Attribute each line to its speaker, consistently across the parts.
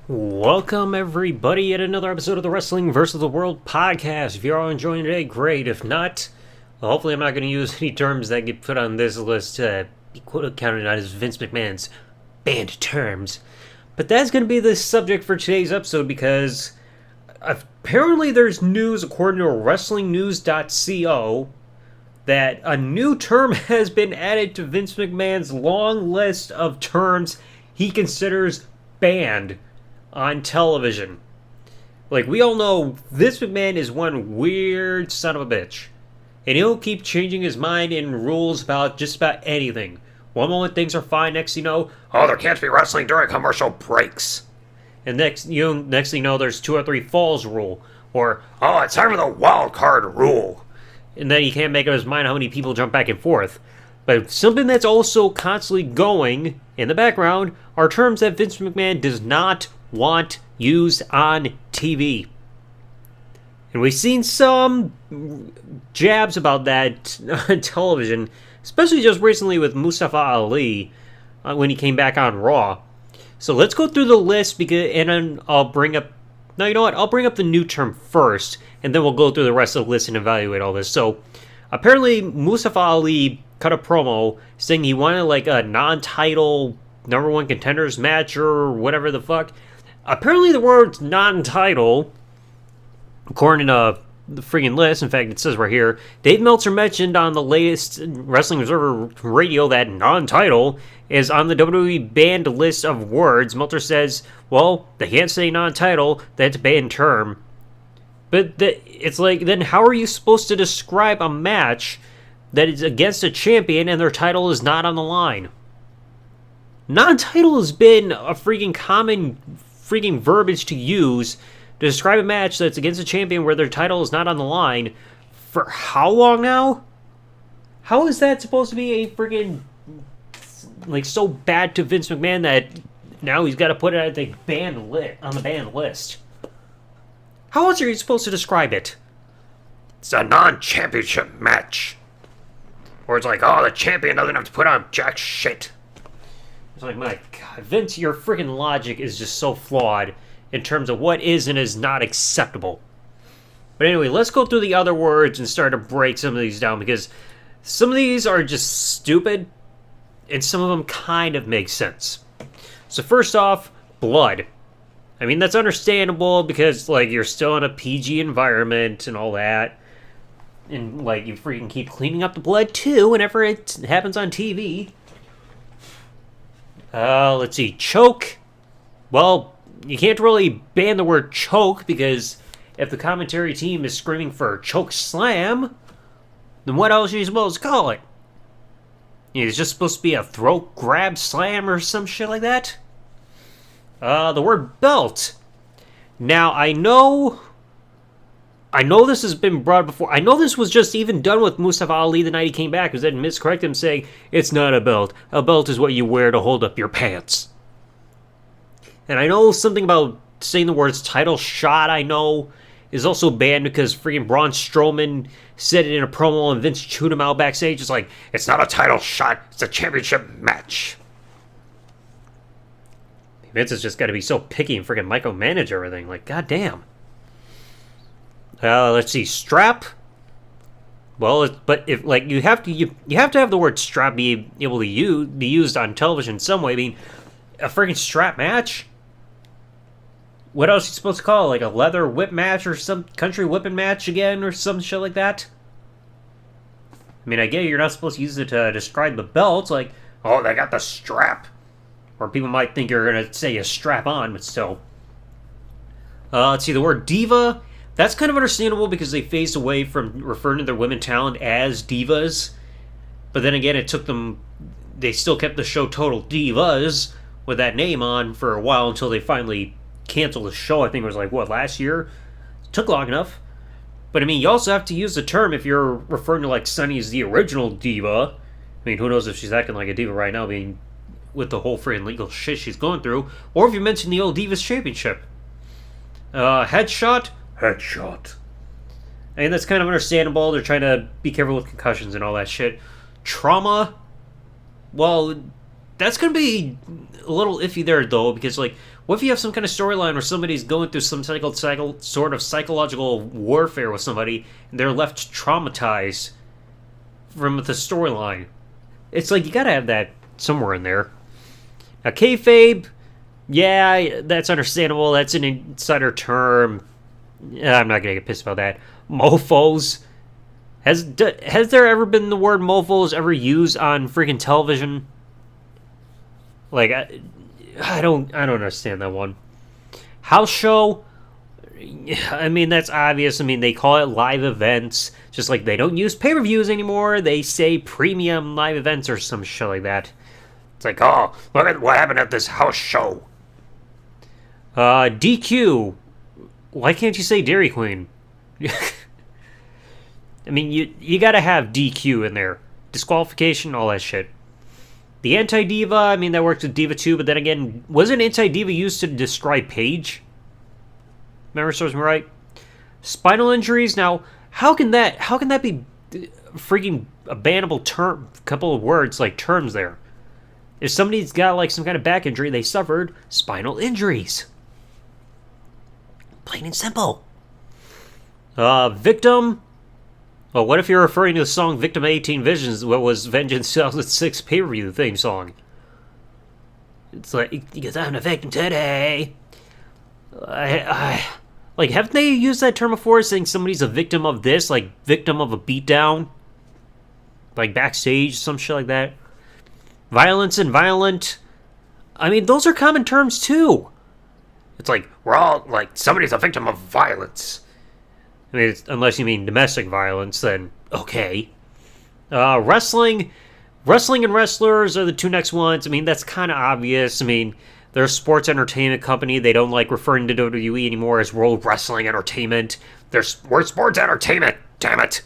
Speaker 1: Welcome, everybody, at another episode of the Wrestling vs. the World podcast. If you're all enjoying today, great. If not, well, hopefully I'm not going to use any terms that get put on this list to be counted out as Vince McMahon's banned terms. But that's going to be the subject for today's episode because apparently there's news, according to WrestlingNews.co, that a new term has been added to Vince McMahon's long list of terms he considers banned on television. Like, we all know, Vince McMahon is one weird son of a bitch. And he'll keep changing his mind and rules about just about anything. One moment things are fine, next you know, oh, there can't be wrestling during commercial breaks. And next thing you know, there's 2 or 3 falls rule. Or, oh, it's time for the wild card rule. And then he can't make up his mind how many people jump back and forth. But something that's also constantly going in the background are terms that Vince McMahon does not want used on TV. And we've seen some jabs about that on television, especially just recently with Mustafa Ali when he came back on Raw. So let's go through the list, and then I'll bring up... No, you know what? I'll bring up the new term first, and then we'll go through the rest of the list and evaluate all this. So apparently Mustafa Ali cut a promo saying he wanted like a non-title number 1 contenders match or whatever the fuck. Apparently the word non-title, according to the freaking list, in fact it says right here, Dave Meltzer mentioned on the latest Wrestling Observer Radio that non-title is on the WWE banned list of words. Meltzer says, well, they can't say non-title, that's a banned term. But it's like, then how are you supposed to describe a match that is against a champion and their title is not on the line? Non-title has been a freaking common freaking verbiage to use to describe a match that's against a champion where their title is not on the line for how long now? How is that supposed to be a freaking, like, so bad to Vince McMahon that now he's got to put it at the on the banned list? How else are you supposed to describe it? It's a non-championship match. Or it's like, oh, the champion doesn't have to put on jack shit. It's like, my God, Vince, your freaking logic is just so flawed in terms of what is and is not acceptable. But anyway, let's go through the other words and start to break some of these down, because some of these are just stupid, and some of them kind of make sense. So first off, blood. I mean, that's understandable because, like, you're still in a PG environment and all that. And, like, you freaking keep cleaning up the blood, too, whenever it happens on TV. Let's see. Choke. Well, you can't really ban the word choke, because if the commentary team is screaming for choke slam, then what else are you supposed to call it? It's just supposed to be a throat grab slam or some shit like that? The word belt. Now, I know this has been brought before. I know this was just even done with Mustafa Ali the night he came back, because then miscorrect him saying, it's not a belt. A belt is what you wear to hold up your pants. And I know something about saying the words title shot, I know, is also banned because freaking Braun Strowman said it in a promo and Vince chewed him out backstage. It's like, it's not a title shot, it's a championship match. Vince has just got to be so picky and freaking micromanage everything. Like, goddamn. Let's see, strap. Well, but if, like, you have to have the word strap be able to be used on television in some way. I mean, a freaking strap match. What else are you supposed to call it? Like a leather whip match or some country whipping match again or some shit like that? I mean, I get it, you're not supposed to use it to describe the belt. Like, oh, they got the strap. Or people might think you're going to say a strap on, but still. Let's see, the word diva. That's kind of understandable because they phased away from referring to their women talent as divas. But then again, it took them... They still kept the show Total Divas with that name on for a while until they finally canceled the show. I think it was like, what, last year? It took long enough. But I mean, you also have to use the term if you're referring to like Sunny as the original diva. I mean, who knows if she's acting like a diva right now, being with the whole freaking legal shit she's going through. Or if you mention the old Divas Championship. Headshot. And that's kind of understandable. They're trying to be careful with concussions and all that shit. Trauma. Well, that's going to be a little iffy there, though, because, like, What if you have some kind of storyline where somebody's going through some sort of psychological warfare with somebody, and they're left traumatized from the storyline? It's like, you gotta have that somewhere in there. Now, kayfabe, yeah, that's understandable. That's an insider term. I'm not gonna get pissed about that. Mofos. Has there ever been the word mofos ever used on freaking television? Like, I don't understand that one. House show, I mean, that's obvious. I mean, they call it live events, just like they don't use pay-per-views anymore. They say premium live events or some shit like that. It's like, oh, look at what happened at this house show. DQ. Why can't you say Dairy Queen? I mean, you gotta have DQ in there. Disqualification, all that shit. The Anti-Diva, I mean, that worked with Diva too, but then again, wasn't Anti-Diva used to describe Paige? Remember, serves me right? Spinal injuries, now, how can that be freaking a bannable term, couple of words, like terms there? If somebody's got, like, some kind of back injury, they suffered spinal injuries. Plain and simple. Victim. Well, what if you're referring to the song Victim 18 Visions, what was Vengeance 2006 pay-per-view theme song? It's like, because I'm a victim today. Like, haven't they used that term before, saying somebody's a victim of this, like, victim of a beatdown? Like, backstage, some shit like that? Violence and violent. I mean, those are common terms, too. It's like, we're all, like, somebody's a victim of violence. I mean, unless you mean domestic violence, then okay. Wrestling and wrestlers are the two next ones. I mean, that's kind of obvious. I mean, they're a sports entertainment company. They don't like referring to WWE anymore as World Wrestling Entertainment. We're sports entertainment, damn it.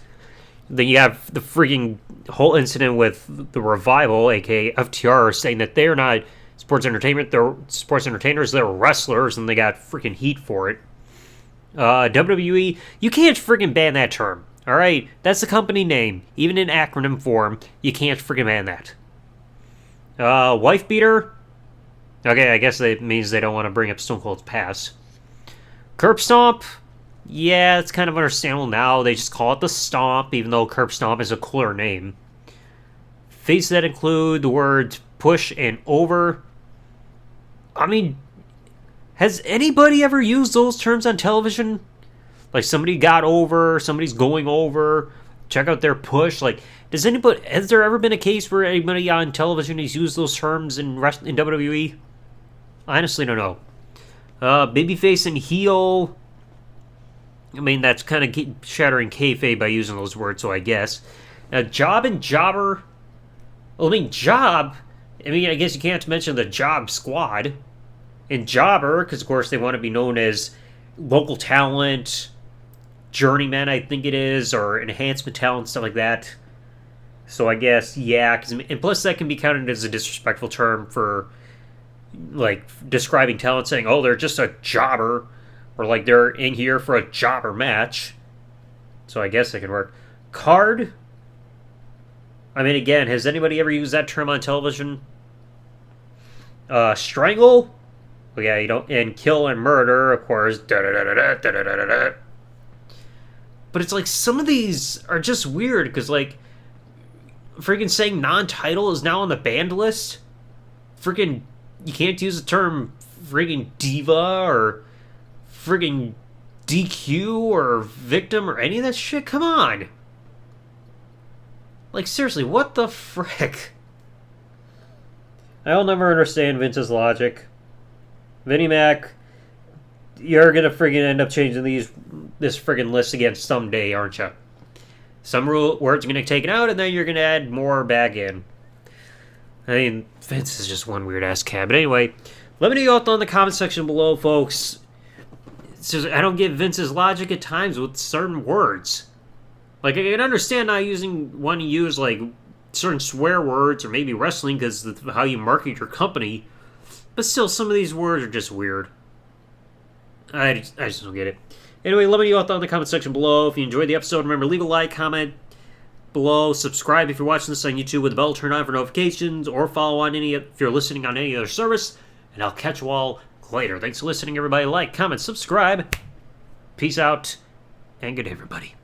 Speaker 1: Then you have the freaking whole incident with the Revival, aka FTR, saying that they're not sports entertainment, they're sports entertainers, they're wrestlers, and they got freaking heat for it. WWE, you can't friggin' ban that term, alright? That's the company name. Even in acronym form, you can't friggin' ban that. Wife beater? Okay, I guess that means they don't want to bring up Stone Cold's past. Curb stomp? Yeah, it's kind of understandable now. They just call it the Stomp, even though Curb Stomp is a cooler name. Faces that include the words push and over. I mean, has anybody ever used those terms on television? Like, somebody got over, somebody's going over, check out their push. Like, has there ever been a case where anybody on television has used those terms in WWE? I honestly don't know. Babyface and heel. I mean, that's kind of shattering kayfabe by using those words, so I guess. Job and jobber. Well, I mean, job. I mean, I guess you can't mention the job squad. And jobber, because of course they want to be known as local talent, journeyman, I think it is, or enhancement talent, stuff like that. So I guess, yeah, and plus that can be counted as a disrespectful term for, like, describing talent, saying, oh, they're just a jobber, or like they're in here for a jobber match. So I guess it could work. Card? I mean, again, has anybody ever used that term on television? Strangle? Well, yeah, you don't, and kill and murder, of course. But it's like, some of these are just weird, because, like, freaking saying non-title is now on the banned list. Freaking, you can't use the term freaking diva, or freaking DQ, or victim, or any of that shit. Come on. Like, seriously, what the frick? I'll never understand Vince's logic. Vinnie Mac, you're gonna friggin' end up changing this friggin' list again someday, aren't you? Some words are gonna get taken out, and then you're gonna add more back in. I mean, Vince is just one weird-ass cat. But anyway, let me know your thoughts in the comment section below, folks. It's just, I don't get Vince's logic at times with certain words. Like, I can understand not wanting to use, like, certain swear words, or maybe wrestling, because of how you market your company. But still, some of these words are just weird. I just don't get it. Anyway, let me know your thoughts in the comment section below. If you enjoyed the episode, remember, leave a like, comment below, subscribe if you're watching this on YouTube with the bell turned on for notifications, or follow on if you're listening on any other service, and I'll catch you all later. Thanks for listening, everybody. Like, comment, subscribe. Peace out, and good day, everybody.